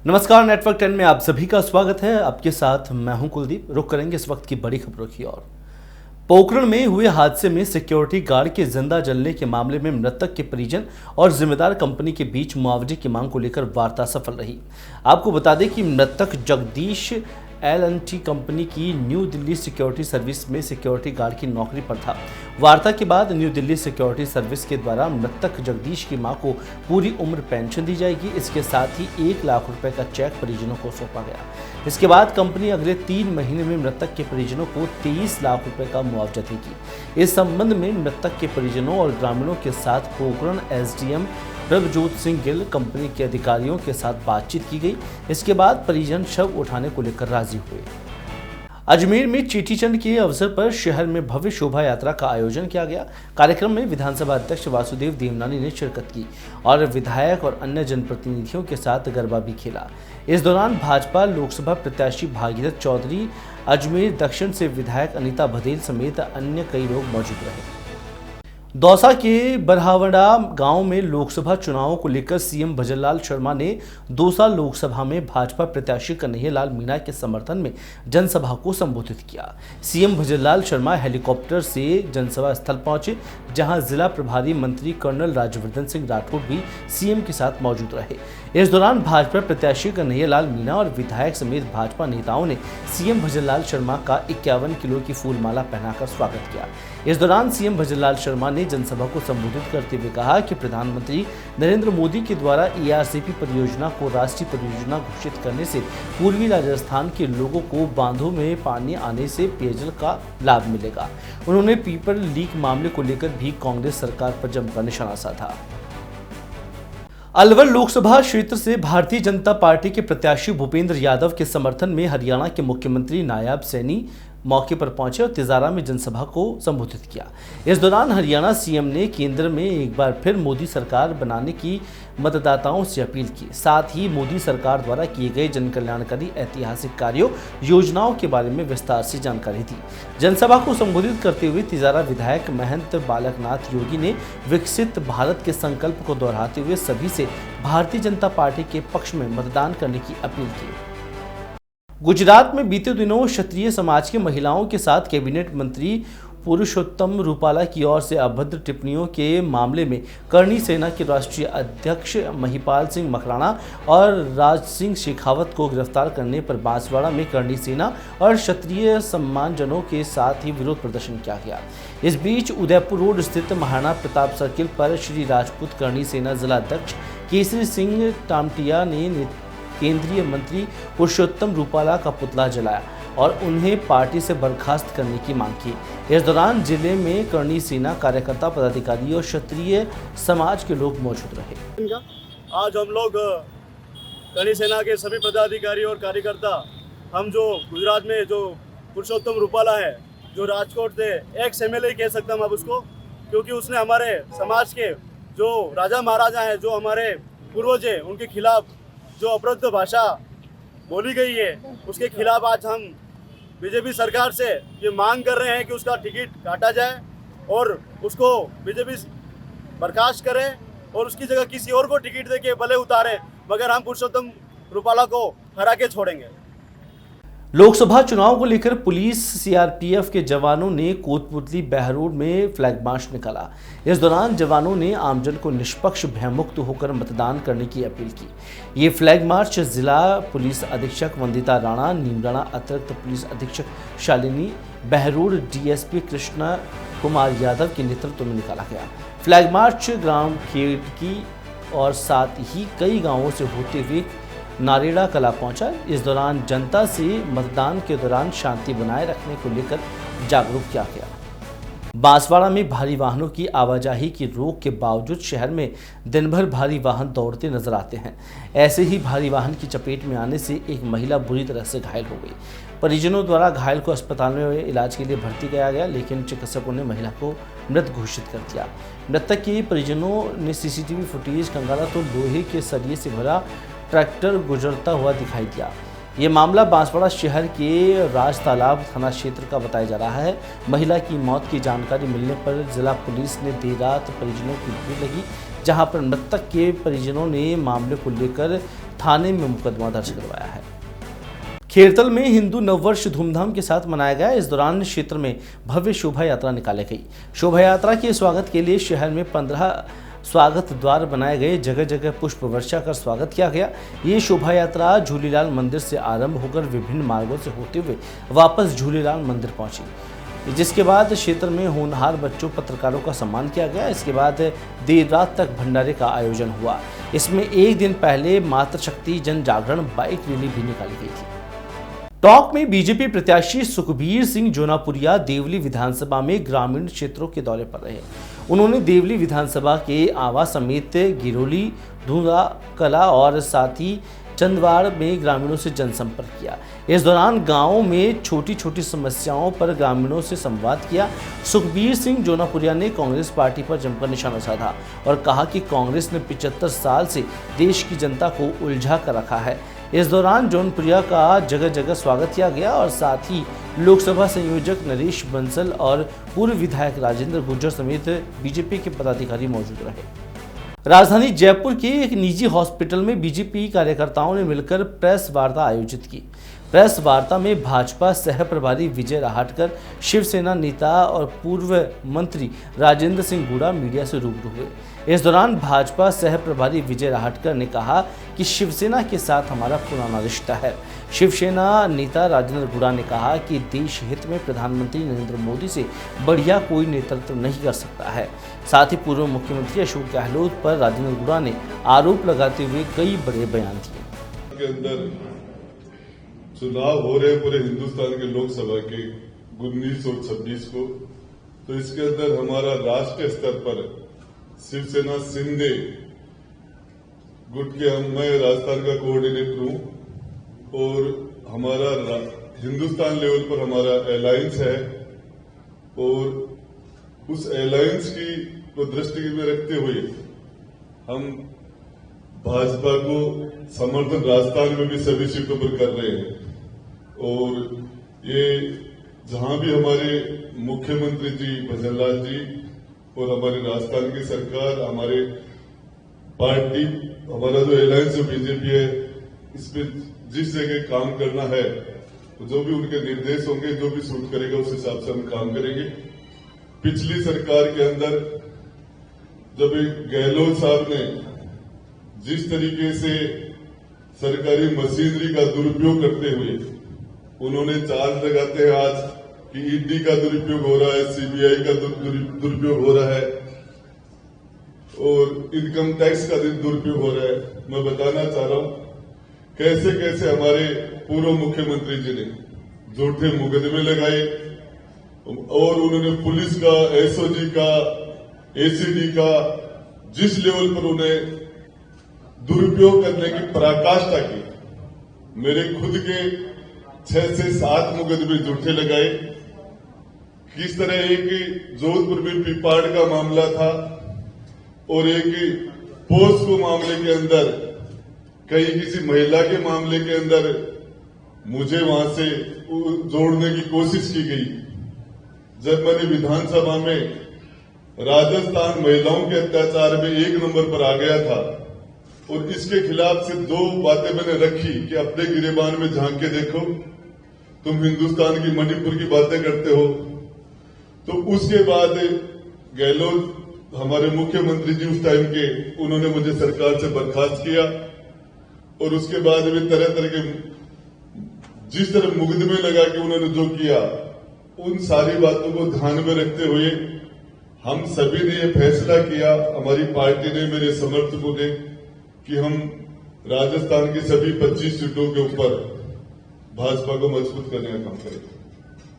नमस्कार, नेटवर्क 10 में आप सभी का स्वागत है। आपके साथ मैं हूं कुलदीप। रुक करेंगे इस वक्त की बड़ी खबरों की ओर। पोखरण में हुए हादसे में सिक्योरिटी गार्ड के जिंदा जलने के मामले में मृतक के परिजन और जिम्मेदार कंपनी के बीच मुआवजे की मांग को लेकर वार्ता सफल रही। आपको बता दें कि मृतक जगदीश L&T कंपनी की न्यू दिल्ली सिक्योरिटी सर्विस में सिक्योरिटी गार्ड की नौकरी पर था। वार्ता के बाद न्यू दिल्ली सिक्योरिटी सर्विस के द्वारा मृतक जगदीश की मां को पूरी उम्र पेंशन दी जाएगी। इसके साथ ही 1 लाख रुपए का चेक परिजनों को सौंपा गया। इसके बाद कंपनी अगले 3 महीने में मृतक के परिजनों को 23 लाख रुपए का मुआवजा देगी। इस संबंध में मृतक के परिजनों और ग्रामीणों के साथ पोखरण SDM प्रभजोत सिंह गिल कंपनी के अधिकारियों के साथ बातचीत की गई। इसके बाद परिजन शव उठाने को लेकर राजी हुए। अजमेर में चेटी चंड के अवसर पर शहर में भव्य शोभा यात्रा का आयोजन किया गया। कार्यक्रम में विधानसभा अध्यक्ष वासुदेव देवनानी ने शिरकत की और विधायक और अन्य जनप्रतिनिधियों के साथ गरबा भी खेला। इस दौरान भाजपा लोकसभा प्रत्याशी भागीरथ चौधरी, अजमेर दक्षिण से विधायक अनीता बघेल समेत अन्य कई लोग मौजूद रहे। दौसा के बरहावड़ा गांव में लोकसभा चुनावों को लेकर सीएम भजनलाल शर्मा ने दौसा लोकसभा में भाजपा प्रत्याशी कन्हैयालाल मीणा के समर्थन में जनसभा को संबोधित किया। सीएम भजनलाल शर्मा हेलीकॉप्टर से जनसभा स्थल पहुंचे, जहां जिला प्रभारी मंत्री कर्नल राज्यवर्धन सिंह राठौड़ भी सीएम के साथ मौजूद रहे। इस दौरान भाजपा प्रत्याशी कन्हैयालाल मीणा और विधायक समेत भाजपा नेताओं ने सीएम भजनलाल शर्मा का 51 किलो की फूलमाला पहनाकर स्वागत किया। इस दौरान सीएम भजनलाल शर्मा ने जनसभा को संबोधित करते हुए कहा कि प्रधानमंत्री नरेंद्र मोदी के द्वारा ERCP परियोजना को राष्ट्रीय परियोजना घोषित करने से पूर्वी राजस्थान के लोगों को बांधों में पानी आने से पेयजल का लाभ मिलेगा। उन्होंने पीपर लीक मामले को लेकर भी कांग्रेस सरकार पर जमकर निशाना साधा। अलवर लोकसभा क्षेत्र से भारतीय जनता पार्टी के प्रत्याशी भूपेंद्र यादव के समर्थन में हरियाणा के मुख्यमंत्री नायब सैनी मौके पर पहुंचे और तिजारा में जनसभा को संबोधित किया। इस दौरान हरियाणा सीएम ने केंद्र में एक बार फिर मोदी सरकार बनाने की मतदाताओं से अपील की। साथ ही मोदी सरकार द्वारा किए गए जनकल्याणकारी ऐतिहासिक कार्यों योजनाओं के बारे में विस्तार से जानकारी दी। जनसभा को संबोधित करते हुए तिजारा विधायक महंत बालकनाथ योगी ने विकसित भारत के संकल्प को दोहराते हुए सभी से भारतीय जनता पार्टी के पक्ष में मतदान करने की अपील की। गुजरात में बीते दिनों क्षत्रिय समाज की महिलाओं के साथ कैबिनेट मंत्री पुरुषोत्तम रूपाला की ओर से अभद्र टिप्पणियों के मामले में करणी सेना के राष्ट्रीय अध्यक्ष महिपाल सिंह मकराना और राज सिंह शेखावत को गिरफ्तार करने पर बांसवाड़ा में करणी सेना और क्षत्रिय सम्मानजनों के साथ ही विरोध प्रदर्शन किया गया। इस बीच उदयपुर रोड स्थित महाराणा प्रताप सर्किल पर श्री राजपूत करणी सेना जिलाध्यक्ष केसरी सिंह टामटिया ने केंद्रीय मंत्री पुरुषोत्तम रूपाला का पुतला जलाया और उन्हें पार्टी से बर्खास्त करने की मांग की। इस दौरान जिले में करणी सेना कार्यकर्ता, पदाधिकारी और क्षत्रिय समाज के लोग मौजूद रहे। आज हम लोग करणी सेना के सभी पदाधिकारी और कार्यकर्ता, हम जो गुजरात में जो पुरुषोत्तम रूपाला है, जो राजकोट से एक्स MLA कह सकते हम अब उसको, क्योंकि उसने हमारे समाज के जो राजा महाराजा हैं, जो हमारे पूर्वज हैं, उनके खिलाफ जो अपराध भाषा बोली गई है, उसके खिलाफ आज हम बीजेपी सरकार से ये मांग कर रहे हैं कि उसका टिकट काटा जाए और उसको बीजेपी बर्खास्त करे और उसकी जगह किसी और को टिकट देके भले उतारे, मगर हम पुरुषोत्तम रूपाला को हरा के छोड़ेंगे। लोकसभा चुनाव को लेकर पुलिस CRPF के जवानों ने कोतपुतली बहरोड में फ्लैग मार्च निकाला। इस दौरान जवानों ने आमजन को निष्पक्ष भयमुक्त होकर मतदान करने की अपील की। ये फ्लैग मार्च जिला पुलिस अधीक्षक वंदिता राणा, नीमराणा अतिरिक्त पुलिस अधीक्षक शालिनी, बहरोड DSP कृष्णा कुमार यादव के नेतृत्व में निकाला गया। फ्लैग मार्च ग्राम खेड़की और साथ ही कई गाँवों से होते हुए नारेड़ा कला पहुंचा। इस दौरान जनता से मतदान के दौरान शांति बनाए रखने को लेकर जागरूक किया गया। बांसवाड़ा में भारी वाहनों की आवाजाही की रोक के बावजूद शहर में दिन भर भारी वाहन दौड़ते नजर आते हैं। ऐसे ही भारी वाहन की चपेट में आने से एक महिला बुरी तरह से घायल हो गई। परिजनों द्वारा घायल को अस्पताल में इलाज के लिए भर्ती किया गया, लेकिन चिकित्सकों ने महिला को मृत घोषित कर दिया। मृतक के परिजनों ने CCTV फुटेज खंगाला तो लोहे के सरिये से भरा ट्रैक्टर गुजरता हुआ दिखाई दिया। ये मामला बांसवाड़ा शहर के राज तालाब थाना क्षेत्र का बताया जा रहा है। महिला की मौत की जानकारी मिलने पर जिला पुलिस ने देर रात परिजनों की भीड़ लगी। जहां पर मृतक के परिजनों ने मामले को लेकर थाने में मुकदमा दर्ज करवाया है। खेरतल में हिंदू नववर्ष धूमधाम के साथ मनाया गया। इस दौरान क्षेत्र में भव्य शोभा यात्रा निकाली गई। शोभा यात्रा के स्वागत के लिए शहर में 15 स्वागत द्वार बनाए गए, जगह जगह पुष्प वर्षा कर स्वागत किया गया। ये शोभा यात्रा झूलेलाल मंदिर से आरंभ होकर विभिन्न मार्गों से होते हुए वापस झूलेलाल मंदिर पहुंची, जिसके बाद क्षेत्र में होनहार बच्चों पत्रकारों का सम्मान किया गया। इसके बाद देर रात तक भंडारे का आयोजन हुआ। इसमें एक दिन पहले मातृशक्ति जन जागरण बाइक रैली भी निकाली गई थी। टॉक में बीजेपी प्रत्याशी सुखबीर सिंह जोनापुरिया देवली विधानसभा में ग्रामीण क्षेत्रों के दौरे पर रहे। उन्होंने देवली विधानसभा के आवा समेत गिरोली, धूरा कला और साथ ही चंदवाड़ में ग्रामीणों से जनसंपर्क किया। इस दौरान गांवों में छोटी छोटी समस्याओं पर ग्रामीणों से संवाद किया। सुखबीर सिंह जोनापुरिया ने कांग्रेस पार्टी पर जमकर निशाना साधा और कहा कि कांग्रेस ने 75 साल से देश की जनता को उलझा कर रखा है। इस दौरान जोनपुरिया का जगह जगह स्वागत किया गया और साथ ही लोकसभा संयोजक नरेश बंसल और पूर्व विधायक राजेंद्र गुर्जर समेत बीजेपी के पदाधिकारी मौजूद रहे। राजधानी जयपुर के एक निजी हॉस्पिटल में बीजेपी कार्यकर्ताओं ने मिलकर प्रेस वार्ता आयोजित की। प्रेस वार्ता में भाजपा सह प्रभारी विजय राहटकर, शिवसेना नेता और पूर्व मंत्री राजेंद्र सिंह गुड़ा मीडिया से रूबरू हुए। इस दौरान भाजपा सह प्रभारी विजय राहटकर ने कहा कि शिवसेना के साथ हमारा पुराना रिश्ता है। शिवसेना नेता राजेंद्र गुड़ा ने कहा कि देश हित में प्रधानमंत्री नरेंद्र मोदी से बढ़िया कोई नेतृत्व नहीं कर सकता है। साथ ही पूर्व मुख्यमंत्री अशोक गहलोत पर राजेंद्र गुड़ा ने आरोप लगाते हुए कई बड़े बयान दिए। चुनाव हो रहे पूरे हिंदुस्तान के लोकसभा के 19 और 26 को, तो इसके अंदर हमारा राष्ट्रीय स्तर पर शिवसेना शिंदे गुट के मैं राजस्थान का कोऑर्डिनेटर हूं और हमारा हिंदुस्तान लेवल पर हमारा अलायंस है और उस अलायंस को दृष्टि में रखते हुए हम भाजपा को समर्थन राजस्थान में भी सभी सीटों पर कर रहे हैं। और ये जहां भी हमारे मुख्यमंत्री जी भजनलाल जी और हमारे राजस्थान की सरकार, हमारे पार्टी, हमारा जो अलायंस बीजेपी है, इस पे जिस जगह काम करना है तो जो भी उनके निर्देश होंगे, जो भी सूट करेगा उस हिसाब से हम काम करेंगे। पिछली सरकार के अंदर जब गहलोत साहब ने जिस तरीके से सरकारी मशीनरी का दुरुपयोग करते हुए उन्होंने चार्ज लगाते हैं आज कि ईडी का दुरुपयोग हो रहा है, सीबीआई का दुरुपयोग हो रहा है और इनकम टैक्स का दुरुपयोग हो रहा है। मैं बताना चाह रहा हूं कैसे कैसे हमारे पूर्व मुख्यमंत्री जी ने झूठे मुकदमे लगाए और उन्होंने पुलिस का, एसओजी का, एसीडी का जिस लेवल पर उन्हें दुरुपयोग करने की पराकाष्ठा की। मेरे खुद के 6 से 7 मुकदमे झूठे लगाए। किस तरह एक जोधपुर में पिपाड़ का मामला था और एक पोस्को मामले के अंदर, कहीं किसी महिला के मामले के अंदर मुझे वहां से जोड़ने की कोशिश की गई। जब मैंने विधानसभा में राजस्थान महिलाओं के अत्याचार में 1 नंबर पर आ गया था और इसके खिलाफ सिर्फ 2 बातें मैंने रखी कि अपने गिरेबान में झांक के देखो, तुम हिंदुस्तान की मणिपुर की बातें करते हो। तो उसके बाद गहलोत हमारे मुख्यमंत्री जी उस टाइम के, उन्होंने मुझे सरकार से बर्खास्त किया और उसके बाद भी तरह तरह के जिस तरह मुकदमे लगा के उन्होंने जो किया, उन सारी बातों को ध्यान में रखते हुए हम सभी ने ये फैसला किया, हमारी पार्टी ने, मेरे समर्थकों ने, कि हम राजस्थान की सभी 25 सीटों के ऊपर भाजपा को मजबूत करने का काम करेंगे।